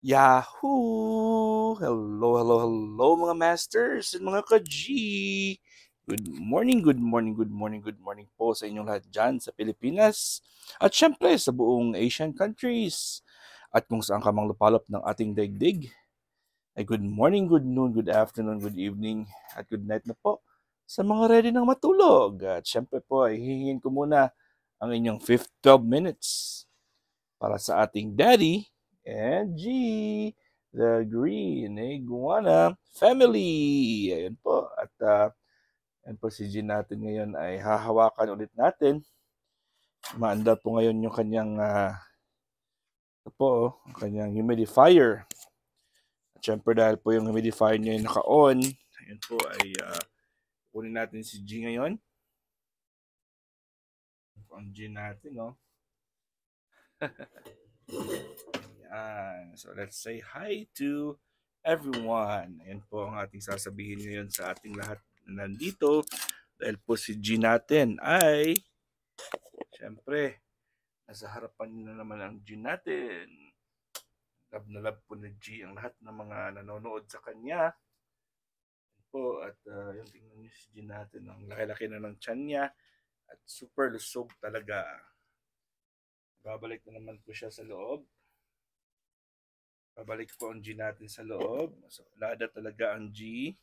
Yahoo! Hello, hello, hello mga masters and mga ka-G! Good morning, good morning, good morning, good morning po sa inyong lahat dyan sa Pilipinas at syempre sa buong Asian countries at kung saan ka mang lupalop ng ating daigdig ay good morning, good noon, good afternoon, good evening at good night na po sa mga ready ng matulog. At syempre po ay hihingin ko muna ang inyong 12 minutes para sa ating Daddy and G, the Green Iguana Family. Ayun po. At ayun po si G natin ngayon ay hahawakan ulit natin. Maandar po ngayon yung kanyang ito po, ang kanyang humidifier. At syempre dahil po yung humidifier niya yung naka-on, ayun po ay kunin natin si G ngayon. Ang G natin, no? So let's say hi to everyone. Ayan po ang ating sasabihin ngayon sa ating lahat na nandito. Dahil po si G natin ay, syempre, nasa harapan na naman ang G natin. Love na love po ni G ang lahat ng mga nanonood sa kanya. Ayan po, at yung tingnan niyo si G natin, ang laki-laki na ng tiyan niya. At super lusog talaga. Babalik na naman po siya sa loob. Babalik po ang G natin sa loob. So, lada talaga ang G.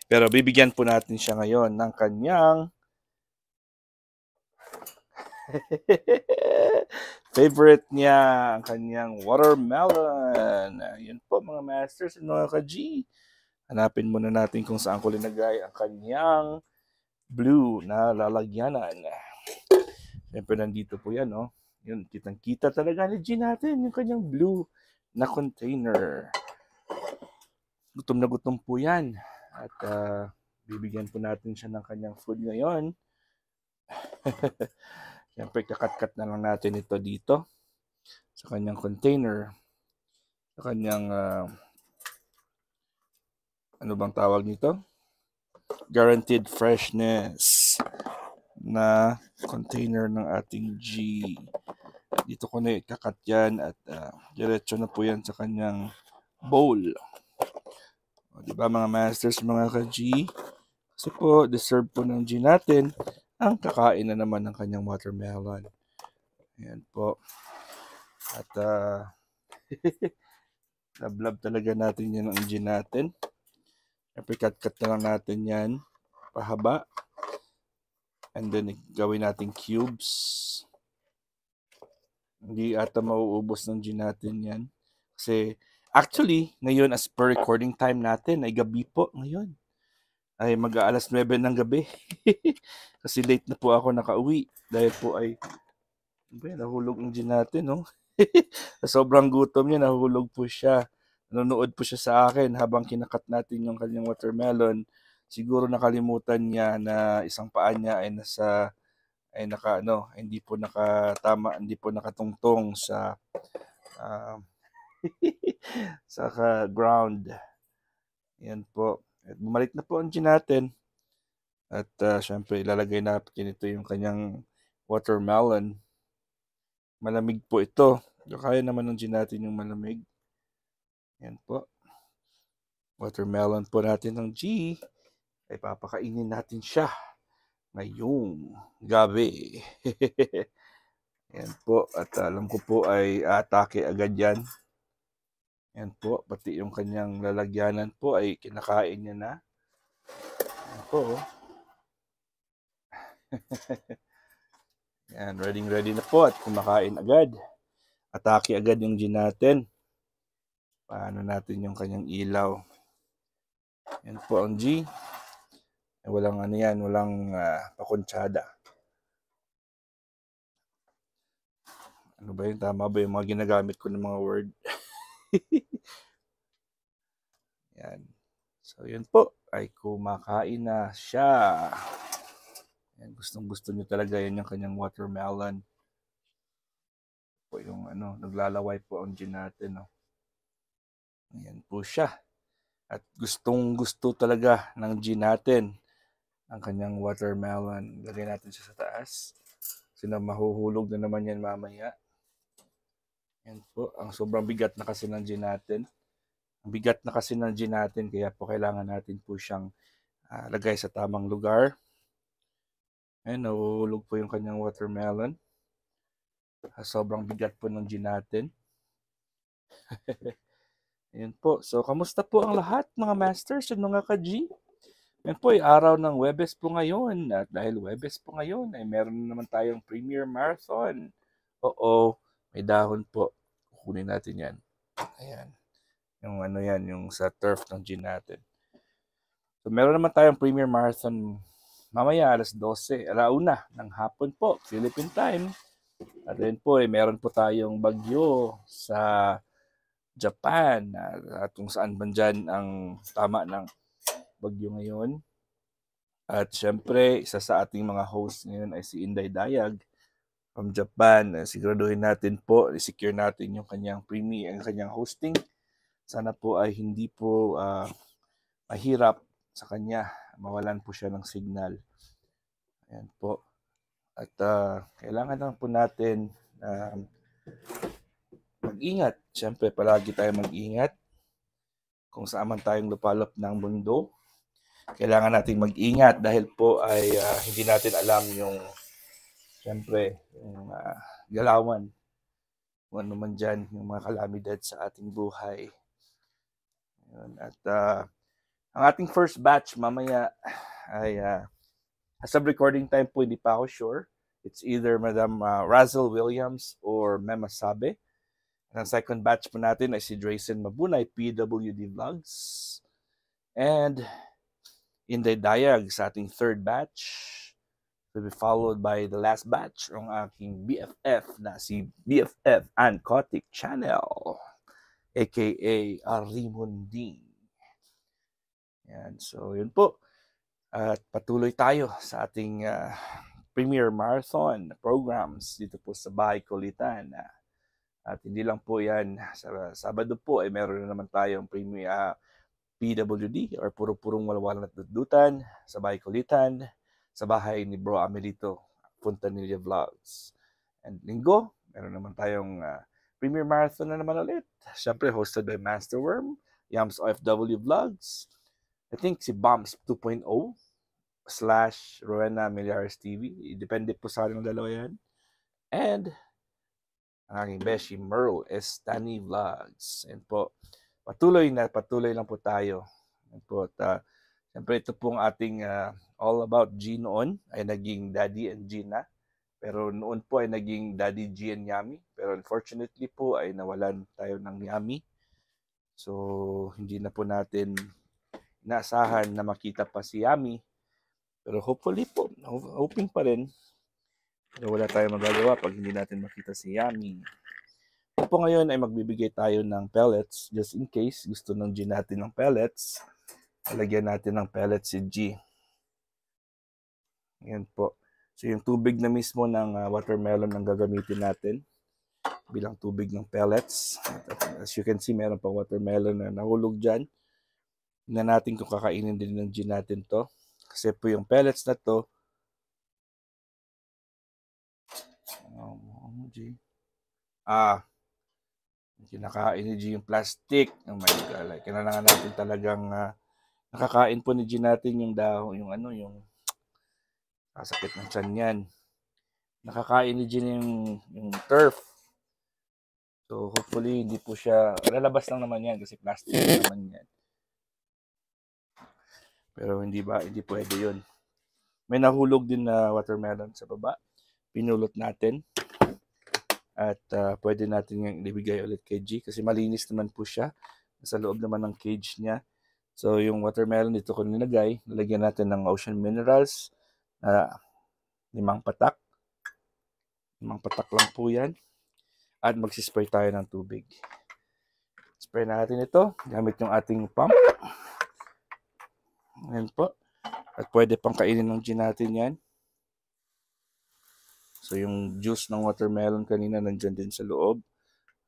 Pero bibigyan po natin siya ngayon ng kanyang favorite niya, ang kanyang watermelon. Yun po mga masters and mga ka-G. Hanapin muna natin kung saan ko linagay ang kanyang blue na lalagyanan. Siyempre nandito po yan, no? Yun, kitang-kita talaga ni G natin yung kanyang blue na container. Gutom na gutom po yan. At bibigyan po natin siya ng kanyang food ngayon. Siyempre, kakat-kat na lang natin ito dito sa kanyang container. Sa kanyang, ano bang tawag nito? Guaranteed freshness na container ng ating G. Dito ko na ikakat yan at diretso na po yan sa kanyang bowl. O, diba mga masters, mga ka-G? Kasi po, deserve po ng G natin ang kakain na naman ng kanyang watermelon. Ayan po. At love talaga natin yan ang G natin. Siyempre, cut na lang natin yan. Pahaba. And then, gawin natin cubes. Hindi ata mauubos ng G natin yan. Kasi, actually, ngayon as per recording time natin, ay gabi po ngayon. Ay mag-aalas 9 ng gabi. Kasi late na po ako nakauwi. Dahil po ay, nahulog ang G natin, no? Sobrang gutom niya, nahulog po siya. Nanonood po siya sa akin habang kinakat natin yung kanyang watermelon. Siguro nakalimutan niya na isang paa niya ay hindi po nakatama, hindi po nakatungtong sa sa ground. Yan po. At bumalik na po ang G natin. At syempre ilalagay natin ito yung kanyang watermelon. Malamig po ito. Kaya naman ng G natin yung malamig. Yan po. Watermelon po natin ng G. Ay papakainin natin siya ngayong gabi. Yan po. At alam ko po ay atake agad yan. Yan po. Pati yung kanyang lalagyanan po ay kinakain niya na. Yan po. Yan. Ready na po at kumakain agad. Atake agad yung G natin. Paano natin yung kanyang ilaw. Yan po ang G. Walang ano yan, walang pakuntsada. Ano ba yun? Tama ba yung mga ginagamit ko ng mga word? Yan. So, yun po. Ay kumakain na siya. Yan. Gustong gusto niyo talaga yan yung kanyang watermelon. Po yung naglalaway po ang G natin. No? Yan po siya. At gustong gusto talaga ng G natin ang kanyang watermelon. Lagay natin siya sa taas. Kasi mahuhulog na naman yan mamaya. Yan po, ang sobrang bigat na kasi ng gin natin. Ang bigat na kasi ng gin natin, kaya po kailangan natin po siyang lagay sa tamang lugar. Ayan, nahuhulog po yung kanyang watermelon. Sobrang bigat po ng gin natin. Ayan po. So, kamusta po ang lahat mga masters at mga ka-G? Yan po ay araw ng Webes po ngayon. At dahil Webes po ngayon, ay meron na naman tayong Premier Marathon. Oo, may dahon po. Kukunin natin yan. Ayan. Yung ano yan, yung sa turf ng gin natin. So, meron naman tayong Premier Marathon mamaya alas 12, alauna ng hapon po, Philippine time. At rin po, meron po tayong bagyo sa Japan at kung saan man dyan ang tama ng bagyo ngayon. At syempre, isa sa ating mga host ngayon ay si Inday Dayag from Japan. Siguraduhin natin po, i-secure natin yung kanyang ang kanyang hosting. Sana po ay hindi po mahirap sa kanya. Mawalan po siya ng signal. Ayan po. At kailangan lang po natin mag-ingat. Siyempre, palagi tayo mag-ingat. Kung saan man tayong lupalop ng mundo, kailangan nating mag-ingat dahil po ay hindi natin alam yung, siyempre, yung galawan. Kung ano man dyan, yung mga kalamidad sa ating buhay. At ang ating first batch mamaya ay as of recording time po, hindi pa ako sure. It's either Madam Razel Williams or Mema Sabe. Ang second batch po natin ay si Drayson Mabunay, PWD Vlogs. And Inday Dayag sa ating third batch. Will be followed by the last batch ng aking BFF na si BFF Ancotic Channel, aka Arimunding. Yan, so yun po. At patuloy tayo sa ating Premier Marathon programs dito po sa Bahay Kulitan. At hindi lang po yan, sa Sabado po ay meron na naman tayong Premier PWD or Puro-Purong Walwalan at Dudutan sa Bahay Kulitan, sa bahay ni Bro Amelito, Puntanilla Vlogs. And Linggo, meron naman tayong Premier Marathon na naman ulit. Siyempre hosted by Master Worm, Yams OFW Vlogs, I think si Bombs 2.0 / Rowena Miliares TV. Depende po sa aking dalawa yan. And ang aking beshi Merle Estani Vlogs. And po, patuloy lang po tayo. And po, siyempre ito pong ating All About G noon ay naging Daddy and G na. Pero noon po ay naging Daddy G and Yami. Pero unfortunately po ay nawalan tayo ng Yami. So, hindi na po natin inaasahan na makita pa si Yami. Pero hopefully po, hoping pa rin. Pero wala tayong magagawa pag hindi natin makita si Yami. Po ngayon ay magbibigay tayo ng pellets just in case gusto ng G natin ng pellets. Lagyan natin ng pellets si G. Yan po. So yung tubig na mismo ng watermelon ang gagamitin natin bilang tubig ng pellets. As you can see, meron pang watermelon na nahulog dyan. Tingnan natin kung kakainin din ng G natin to. Kasi po yung pellets na to, kinakain ni G yung plastic. Oh my God. Like, kailangan natin talagang nakakain po ni G natin yung dahon, yung sakit ng tiyan yan. Nakakain ni G yung turf. So, hopefully, hindi po siya, lalabas lang naman yan kasi plastic naman yan. Pero hindi pwede yun. May nahulog din na watermelon sa baba. Pinulot natin. At pwede natin yung ibigay ulit kay G kasi malinis naman po siya. Sa loob naman ng cage niya. So, yung watermelon dito ko nilagay. Nalagyan natin ng Ocean Minerals. 5 patak. 5 patak lang po yan. At magsispray tayo ng tubig. Spray natin ito. Gamit yung ating pump. Ayan po. At pwede pang kainin ng G natin yan. So yung juice ng watermelon kanina nandyan din sa loob.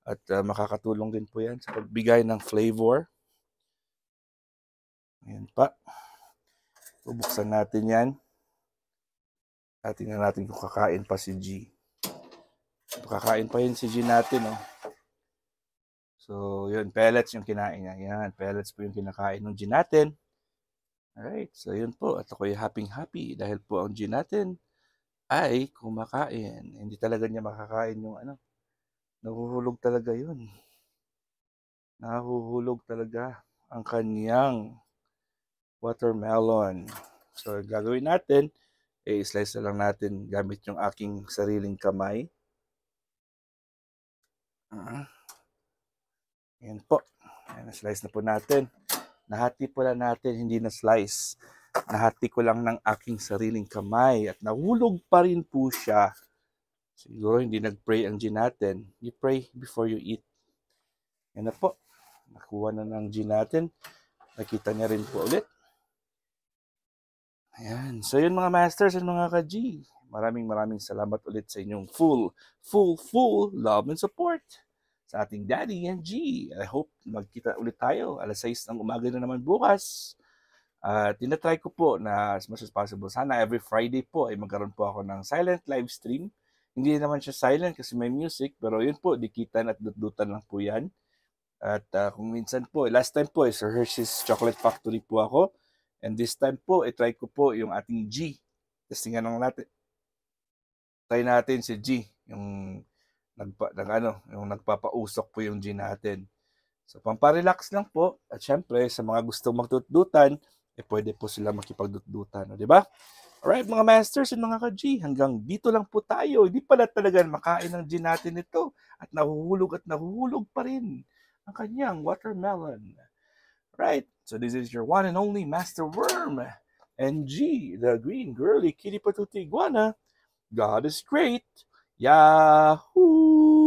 At makakatulong din po yan sa pagbigay ng flavor. Ayan pa. Bubuksan natin yan. At tingnan natin kung kakain pa si G. Kakain pa yun si G natin. Oh. So, yun, pellets yung kinain niya. Yan, pellets po yung kinakain ng G natin. Alright, so yun po. At ako'y happy dahil po ang G natin ay kumakain. Hindi talaga niya makakain yung ano. Nahuhulog talaga yun. Nahuhulog talaga ang kanyang watermelon. So, gagawin natin, i-slice na lang natin gamit yung aking sariling kamay. Ayan po. Ayan, slice na po natin. Nahati po lang natin, hindi na slice. Nahati ko lang ng aking sariling kamay at nahulog pa rin po siya. Siguro hindi nag-pray ang G natin. You pray before you eat. Yan na po. Nakuha na ng G natin. Nakita niya rin po ulit. Ayan. So yun mga masters and mga ka-G. Maraming salamat ulit sa inyong full love and support sa ating Daddy and G. I hope magkita ulit tayo. Alas 6 ng umaga na naman bukas. Tinatry ko po na as much as possible. Sana every Friday po ay magkaroon po ako ng silent live stream. Hindi naman siya silent kasi may music. Pero yun po, dikitan at dutdutan lang po yan. At kung minsan po, last time po, sa Hershey's Chocolate Factory po ako. And this time po, try ko po yung ating G. Testingan lang natin. Try natin si G. Yung nagpapausok po yung G natin. So, pamparelax lang po. At syempre, sa mga gustong magdutdutan, pwede po sila makipagdutdutan. Di ba? Alright, mga masters and mga ka-G, hanggang dito lang po tayo. Hindi pala talaga makain ng G natin ito. At nahuhulog pa rin ang kanyang watermelon. Right, so this is your one and only Master Worm. And G, the green girly kitty patootie iguana. God is great. Yahoo!